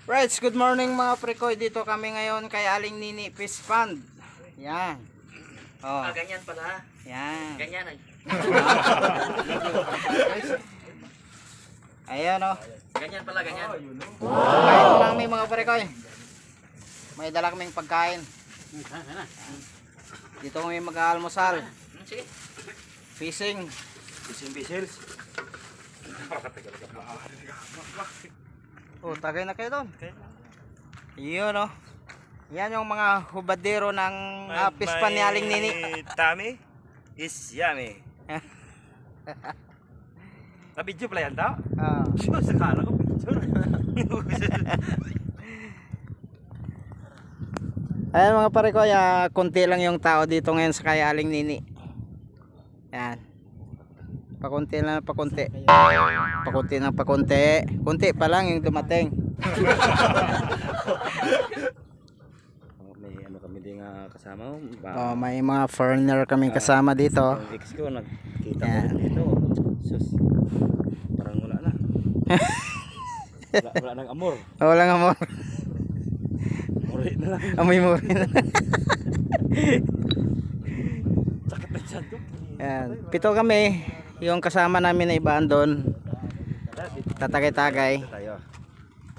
Right, good morning mga prekoy. Dito kami ngayon kay Aling Nini Fish Pond. Yan. Oh. Ganyan pala. Yan. Ganyan ay. Ayan oh. Ganyan pala, ganyan. Kain mo lang may mga prekoy. May dala kaming pagkain. Dito kami mag-aalmusal. Sige. Fishing. Fishing. Oh, tagay na kayo doon. Yun oh. Yan yung mga hubadero ng Fish Pond ni Aling Nini. Tummy is yummy. Video pala yan daw? Ah. Sakala ko picture. Ayan mga pare ko, konti lang yung tao dito ngayon sa kay Aling Nini. Yan. Pakunti lang, pakunti. Pakunti ng pakunti. Kunti pa lang yung dumating. May ano kami din kasama. Oh, may mga foreigner kaming kasama dito. Ang ex ko nagkita ko dito. Sus. Parang wala na. Wala nang amor. Walang amor. Muri na lang. Amoy mo rin. Sakit na dyan to. Yan. Pito kami. Yung kasama namin na ibaan doon. Tatagay-tagay. Tayo.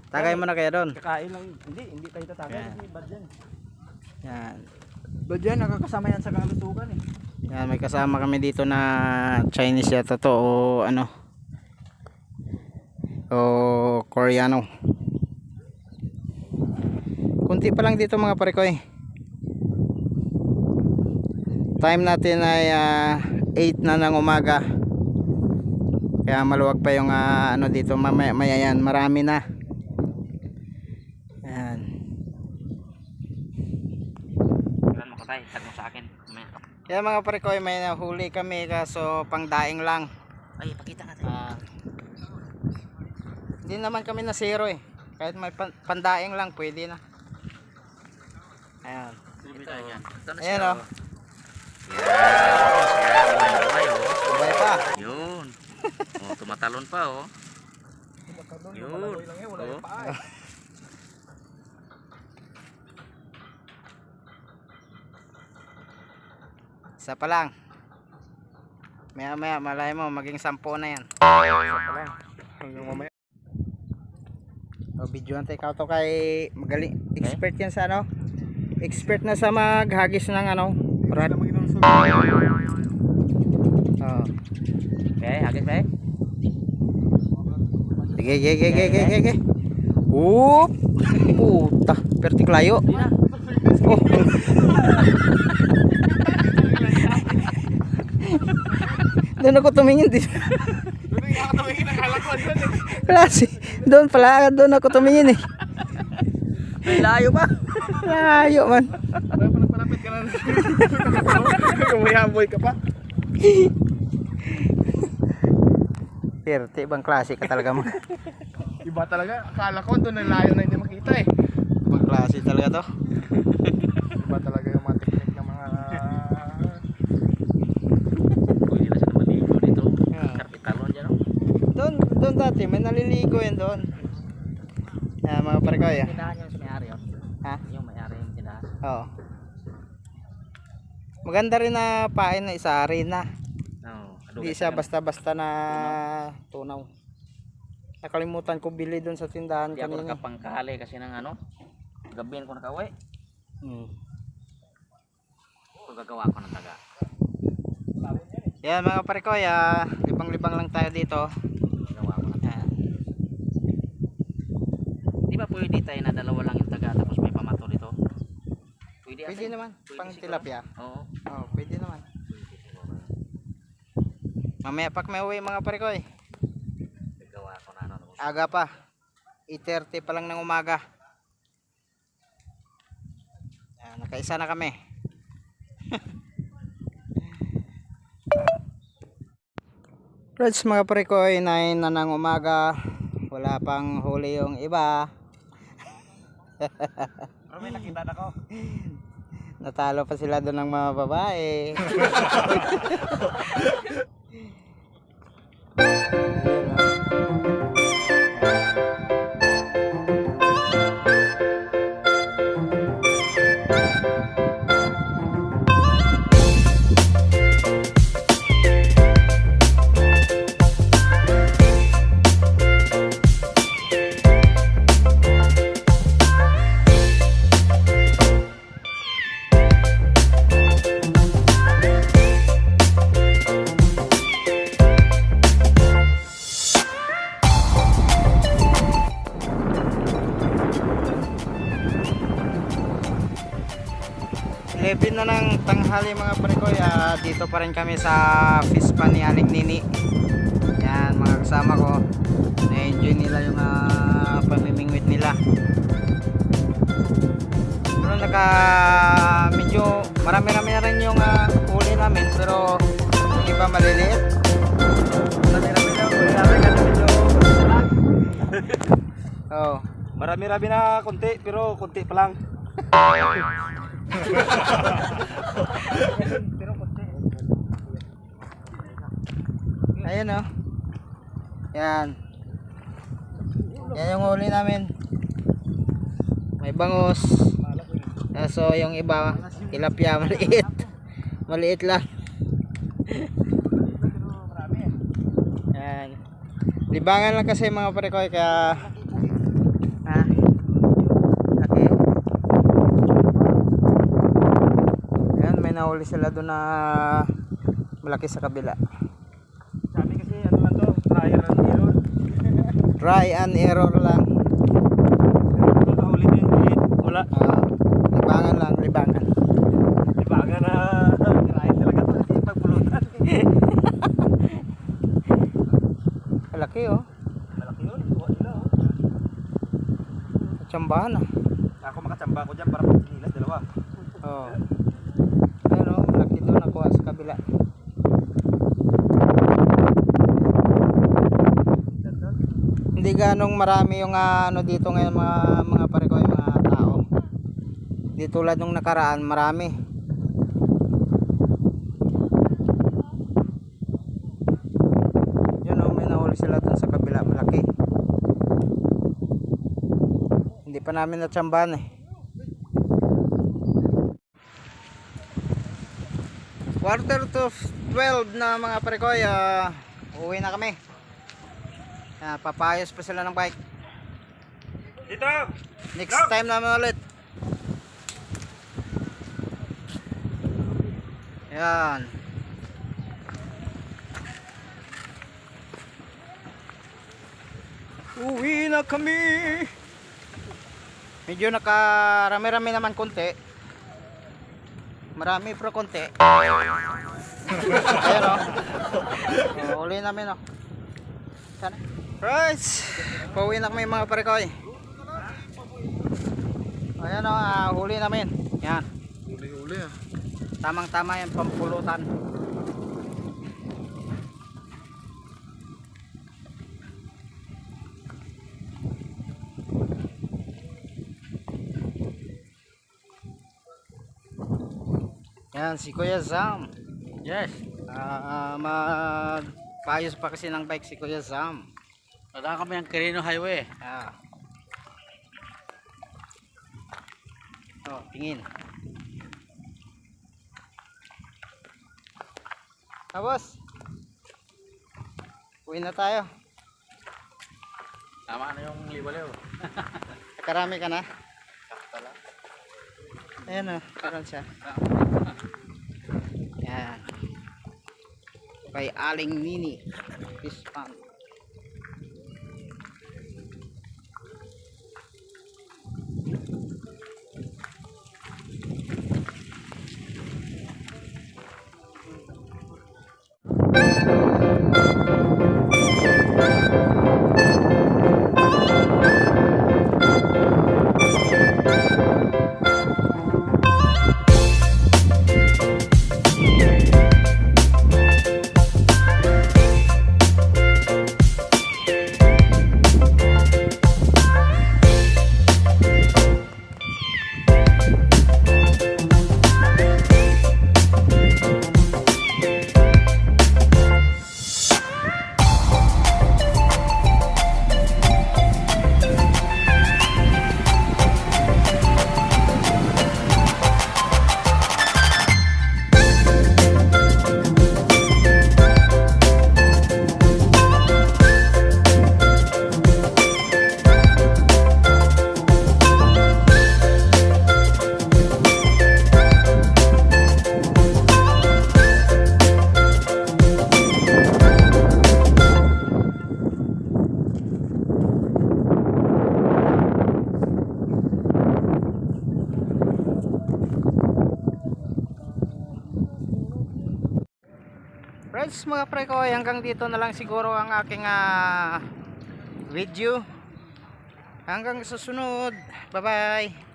Tagay mo na kayo doon. Kakain lang. Hindi tayo tatagay. Hindi bad yan. Yan. Bad yan. Nakakasama yan sa kalusugan eh. Yan, may kasama kami dito na Chinese yata to o ano. O Koreano. Kunti pa lang dito mga pare ko eh. Time natin ay 8 na ng umaga. Kaya maluwag pa yung ano dito mamaya yan, marami na. Yan. Ilan mo katay? Tag mo sa akin. Yan mga pare ko, may nahuli kami kaso pangdaing lang. Ay, pakita natin. Hindi naman kami na zero eh. Kahit may pandaing lang pwede na. Ayan. Ito, yan. Ito na Ayan siya. oh. Yan. Sabay pa. Yun. Oh, tumatalon pa oh. Yun. Oh. Isa pa lang. Maya maya malay mo maging 10 na yan. Hanggang mamaya. O video natin ikaw to kay magaling expert yan sa ano. Expert na sa maghagis ng ano. Rad. Oh. Okay, hagis ba eh? Sige. Oop. Puta, pertiklayo. Oh. Doon ako tumingin din. Klase. Doon ako tumingin eh. May layo pa. Layo man. Malapit ka na. Kumayaboy ka pa. Perte, ibang klase ka talaga mo. Iba talaga. Akala ko doon na layo na hindi makita eh. Ibang klase talaga to. Iba talaga yung mga teknik ng mga... Pwede na siya na maligo dito. Yeah. Karpitalon dyan oh. Doon dati, may naliligo yan doon. Yan mga pare ko ya. Tindahan yung may-ari oh. Ha? Yung may-ari yung tindahan. Oo. Maganda rin na pain na isa rin na. No, Hindi siya basta-basta na tunaw. Nakalimutan ko bili doon sa tindahan Hindi ako kanina. nakapangkali kasi ng ano. Gabihin ko nakauwi. Gagawa ko ng taga. Yan mga pare ko ya. Libang-libang lang tayo dito. Gagawa ko ng taga. Yan. Di ba pwede tayo na dalawa lang yung taga tapos may pamato dito? Pwede, Pwede naman. Pwede Pang siguro. tilapia. Oo. Oo, pwede naman. Mamaya pak may uwi mga pare ko eh. Gagawa ko na ano. Aga pa. 8:30 pa lang ng umaga. Yan, nakaisa na kami. Friends mga pare ko, 9 na ng umaga. Wala pang huli yung iba. Pero may nakita na ko. Natalo pa sila doon ng mga babae. 11 na ng tanghali mga parekoy. Dito pa rin kami sa fish pan ni Aling Nini. Yan mga kasama ko. Na-enjoy nila yung pamimingwit nila. Pero medyo marami-rami na rin yung huli namin, pero yung iba maliliit. Marami-rami na huli namin kasi medyo oh. Marami-rami na konti, pero konti pa lang. Ayun oh. Yan. Yan yung huli namin. May bangus. So yung iba tilapia maliit. Maliit lang. Yan. Libangan lang kasi mga parekoy kaya okay. Yan, may nahuli sila doon na malaki sa kabila. Sabi kasi ano lang to, try and error. Try and error lang. Nakahuli din, wala. Libangan lang, libangan. Ibaga na try talaga to kasi pagpulutan. Malaki oh. Malaki yun, kuha nila oh. Tsambahan ah. Ako makatsamba ko dyan para pag sinilas, dalawa. Oh. Pero malaki doon nakuha sa kabila. Hindi ganong marami yung ano dito ngayon mga parekoy, mga tao. Di tulad nung nakaraan, marami. Yun oh, may nahuli sila dun sa kabila, malaki. Hindi pa namin natsambahan eh. Quarter to 12 na mga parekoy, uwi na kami. Papayos pa sila ng bike. Dito! Next time naman ulit. Yan. Uwi na kami. Medyo nakarami-rami naman konti. Marami pero konti. Ayan o. Uli namin o. Sana. Right. Pauwi na kami mga parekoy. Ayan o. Huli namin. Yan. Huli ah. Tamang-tama yan, pampulutan. Yan, si Kuya Zam. Yes. Magpayos pa kasi ng bike si Kuya Zam. Wala kami ang Quirino Highway. Oh, tingin. Tapos, uwi na tayo. Tama na yung liwaliw. Nakarami ka na? Ayan o, karon siya. Yan. Kay Aling Nini Fish Pan. Alright mga pre ko, hanggang dito na lang siguro ang aking video. Hanggang susunod. Bye bye.